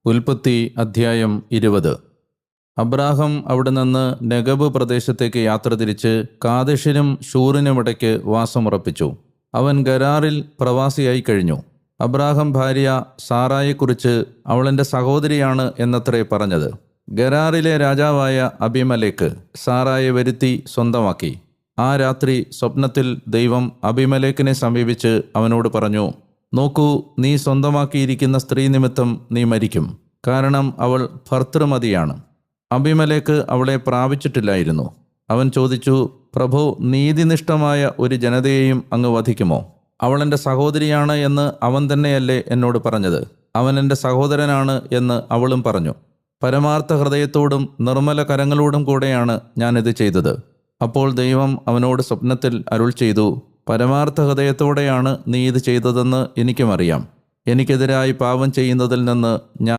ഉൽപ്പത്തി അധ്യായം 20. അബ്രാഹം അവിടെ നിന്ന് നെഗബ് പ്രദേശത്തേക്ക് യാത്ര തിരിച്ച് കാദേശിനും ശൂറിനുമിടയ്ക്ക് വാസമുറപ്പിച്ചു. അവൻ ഗരാറിൽ പ്രവാസിയായി കഴിഞ്ഞു. അബ്രാഹം ഭാര്യ സാറായെക്കുറിച്ച് അവളെൻ്റെ സഹോദരിയാണ് എന്നത്രേ പറഞ്ഞത്. ഗരാറിലെ രാജാവായ അബിമേലെക്ക് സാറായെ വരുത്തി സ്വന്തമാക്കി. ആ രാത്രി സ്വപ്നത്തിൽ ദൈവം അബിമേലെക്കിനെ സമീപിച്ച് അവനോട് പറഞ്ഞു, നോക്കൂ, നീ സ്വന്തമാക്കിയിരിക്കുന്ന സ്ത്രീ നിമിത്തം നീ മരിക്കും, കാരണം അവൾ ഭർതൃമതിയാണ്. അബിമേലെക്ക് അവളെ പ്രാപിച്ചിട്ടില്ലായിരുന്നു. അവൻ ചോദിച്ചു, പ്രഭു, നീതിനിഷ്ഠമായ ഒരു ജനതയെയും അങ്ങ് വധിക്കുമോ? അവൾ എൻ്റെ സഹോദരിയാണ് എന്ന് അവൻ തന്നെയല്ലേ എന്നോട് പറഞ്ഞത്? അവൻ എൻ്റെ സഹോദരനാണ് എന്ന് അവളും പറഞ്ഞു. പരമാർത്ഥ ഹൃദയത്തോടും നിർമ്മല കരങ്ങളോടും കൂടെയാണ് ഞാനിത് ചെയ്തത്. അപ്പോൾ ദൈവം അവനോട് സ്വപ്നത്തിൽ അരുൾ ചെയ്തു, പരമാർത്ഥ ഹൃദയത്തോടെയാണ് നീ ഇത് ചെയ്തതെന്ന് എനിക്കും അറിയാം. എനിക്കെതിരായി പാപം ചെയ്യുന്നതിൽ നിന്ന് ഞാൻ